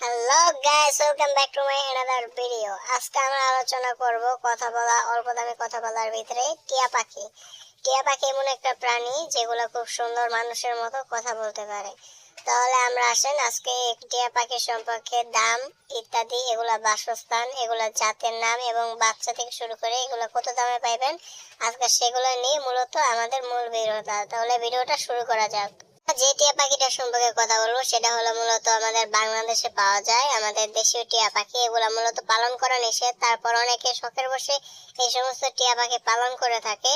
Hello guys, welcome back to my another video. আজকে আমরা আলোচনা করব কথা বলা, অল্প দামে কথা বলার ভিতরে টিয়া পাখি। টিয়া পাখি এমন একটা প্রাণী যেগুলো খুব সুন্দর মানুষের মতো কথা বলতে পারে। তাহলে আমরা আসেন আজকে টিয়া পাখির সম্পর্কে দাম ইত্যাদি, এগুলা বাসস্থান, এগুলা জাতের নাম এবং বাচ্চা থেকে শুরু করে এগুলো কত দামে পাইবেন, আজকে সেগুলো নিয়ে মূলত আমাদের মূল ভিডিওটা। তাহলে ভিডিওটা শুরু করা যাক। যে টিয়া পাখিটার সম্পর্কে কথা বলবো সেটা হলো মূলত আমাদের বাংলাদেশে পাওয়া যায়, আমাদের দেশীয় টিয়া পাখি। এগুলা মূলত পালন করা নিষেধ, তারপর অনেকে শখের বসে এই সমস্ত টিয়া পাখি পালন করে থাকে।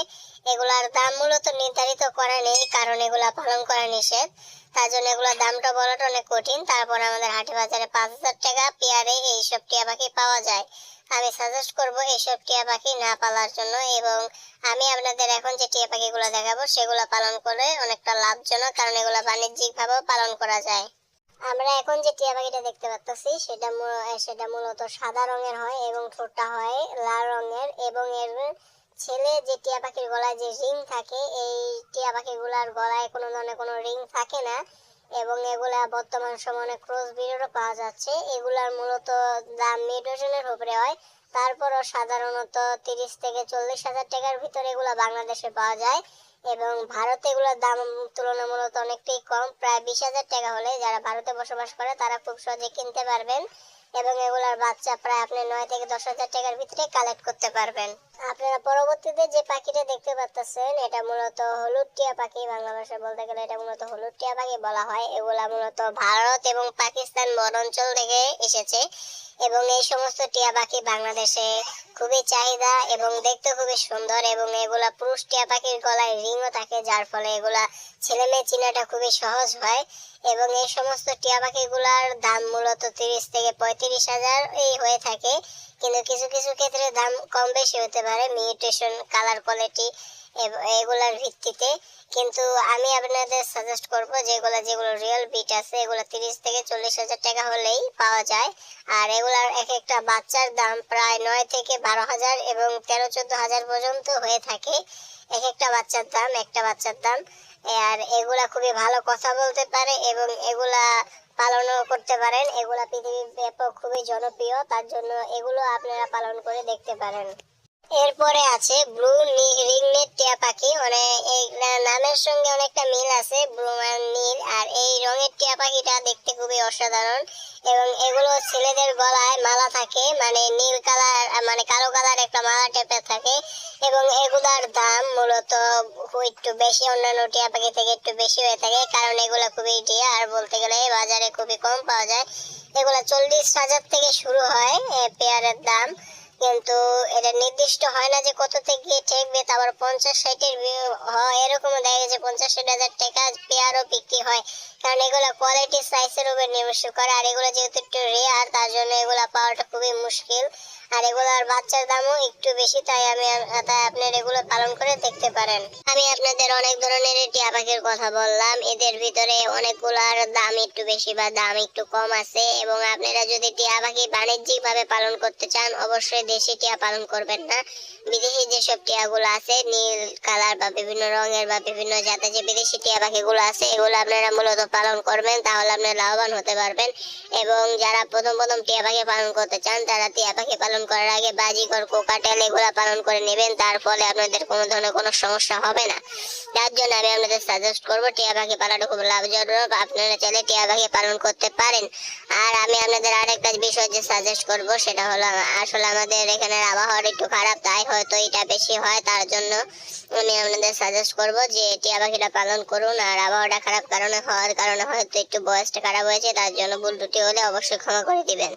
এগুলার দাম মূলত নির্ধারিত করা নেই, কারণ এগুলা পালন করা নিষেধ, তার জন্য এগুলোর দামটা বলাটা অনেক কঠিন। তারপর আমাদের হাটে বাজারে 5,000 টাকা পেয়ারে এইসব টিয়া পাখি পাওয়া যায়। আমি সাজেস্ট করব এইসব টিয়া পাখি না পালার জন্য, এবং আমি আপনাদের এখন যে টিয়া পাখিগুলো দেখাবো সেগুলো পালন করে অনেকটা লাভজনক, কারণ এগুলো বাণিজ্যিক ভাবেও পালন করা যায়। আমরা এখন যে টিয়া পাখিটা দেখতে পাচ্ছি সেটা মূলত সাদা রঙের হয় এবং ঠোঁটটা হয় লাল রঙের, এবং এর ছেলে যে টিয়া পাখির গলায় যে রিং থাকে, এই টিয়া পাখিগুলার গলায় কোনো ধরনের কোনো রিং থাকে না, এবং এগুলা বর্তমান সময়ে অনেক ক্রস ব্রিডেরও পাওয়া যাচ্ছে। এগুলার মূলত দাম মিড ওজনের উপরে হয়। তারপরও সাধারণত 30 থেকে 40,000 টাকার ভিতরে এগুলা বাংলাদেশে পাওয়া যায়, এবং ভারতে এগুলোর দাম তুলনামূলক অনেকটাই কম, প্রায় 20,000 টাকা হলে যারা ভারতে বসবাস করে তারা খুব সহজে কিনতে পারবেন, এবং এগুলার বাচ্চা প্রায় আপনি 9 থেকে 10,000 টাকার ভিতরে কালেক্ট করতে পারবেন। আপনারা পরবর্তীতে যে পাখিটা দেখতে পাচ্ছেন এটা মূলত হলুদ টিয়া পাখি, বাংলা ভাষায় বলতে গেলে এটা মূলত হলুদ টিয়া পাখি বলা হয়। এগুলা মূলত ভারত এবং পাকিস্তান বনাঞ্চল থেকে এসেছে, এবং এই সমস্ত টিয়া পাখি বাংলাদেশে খুবই চাহিদা এবং দেখতে খুবই সুন্দর, এবং এগুলা পুরুষ টিয়া পাখির গলায় রিংও থাকে, যার ফলে এগুলা ছেলে মেয়ে চিনাটা খুবই সহজ হয়। এবং এই সমস্ত টিয়া পাখিগুলার দাম মূলত 30 থেকে 35,000 এই হয়ে থাকে, কিন্তু কিছু কিছু ক্ষেত্রে দাম কম বেশি হতে পারে মিউটেশন, কালার কোয়ালিটি এগুলার ভিত্তিতে। কিন্তু আমি আপনাদের সাজেস্ট করব যেগুলো রিয়েল বিট আছে এগুলো 30 থেকে 40,000 টাকা হলেই পাওয়া যায়। আর এগুলার এক একটা বাচ্চার দাম প্রায় 9 থেকে 12,000 এবং 13-14,000 পর্যন্ত হয়ে থাকে এক একটা বাচ্চার দাম। আর এগুলা খুবই ভালো কথা বলতে পারে এবং এগুলা পালনও করতে পারেন। এগুলা পৃথিবীর ব্যাপক খুবই জনপ্রিয়, তার জন্য এগুলো আপনারা পালন করে দেখতে পারেন। এরপরে আছে ব্লু রিংনেট টিয়া পাখি, মানে এই নামের সঙ্গে অনেকটা মিল আছে, ব্লু আর নীল। আর এই রঙের টিয়া পাখিটা দেখতে খুবই অসাধারণ, এবং এগুলো ছেলেদের গলায় মালা থাকে, মানে নীল কালার মানে কালো কালার একটা মালা টাইপের থাকে, এবং এগুলার দাম মূলত একটু বেশি, অন্যান্য টিয়া পাখি থেকে একটু বেশি হয়ে থাকে, কারণ এগুলো খুবই রেয়ার, বলতে গেলে বাজারে খুবই কম পাওয়া যায়। এগুলো 40,000 থেকে শুরু হয় পেয়ারের দাম, কিন্তু এটা নির্দিষ্ট হয় না যে কত থেকে গিয়ে ঠেকবে। তারপর 50-60 হয়, এরকম দেখা গেছে 50-60,000 টাকা পেয়ারও বিক্রি হয়, কারণ এগুলো কোয়ালিটি সাইজের উপর নির্ভর করে। আর এগুলো যেহেতু একটু রেয়ার, তার জন্য এগুলো পাওয়াটা খুবই মুশকিল, আর এগুলোর বাচ্চার দামও একটু বেশি, তাই আপনার এগুলো পালন করে দেখতে পারেন। আমি আপনাদের অনেক ধরনের টিয়া পাখির কথা বললাম, এদের ভিতরে অনেকগুলার দাম একটু বেশি বা দাম একটু কম আছে, এবং আপনারা যদি টিয়া পাখি বাণিজ্যিক ভাবে পালন করতে চান অবশ্যই দেশি টিয়া পালন করবেন না। বিদেশি যেসব টিয়াগুলো আছে নীল কালার বা বিভিন্ন রঙের বা বিভিন্ন জাতের যে বিদেশি টিয়া পাখিগুলো আছে এগুলো আপনারা মূলত পালন করবেন, তাহলে আপনারা লাভবান হতে পারবেন। এবং যারা প্রথম টিয়া পাখি পালন করতে চান তারা টিয়া পাখি পালন করার আগে বাজিকর, কোকাটেল এগুলা পালন করে নেবেন, তার ফলে আপনাদের কোনো ধরনের কোনো সমস্যা হবে না। তার জন্য আমি আপনাদের সাজেস্ট করবো টিয়া পাখি পালাটা খুব লাভজনক, আপনারা চাইলে টিয়া পাখি পালন করতে পারেন। আর আমি আপনাদের আরেকটা বিষয় যে সাজেস্ট করবো সেটা হলো, আসলে আমাদের এখানের আবহাওয়া একটু খারাপ, তাই হয়তো এটা বেশি হয়, তার জন্য আমি আপনাদের সাজেস্ট করবো যে টিয়া পাখিটা পালন করুন। আর আবহাওয়াটা খারাপ হওয়ার কারণে হয়তো একটু বয়সটা খারাপ হয়েছে, তার জন্য ভুল ত্রুটি হলে অবশ্যই ক্ষমা করে দিবেন।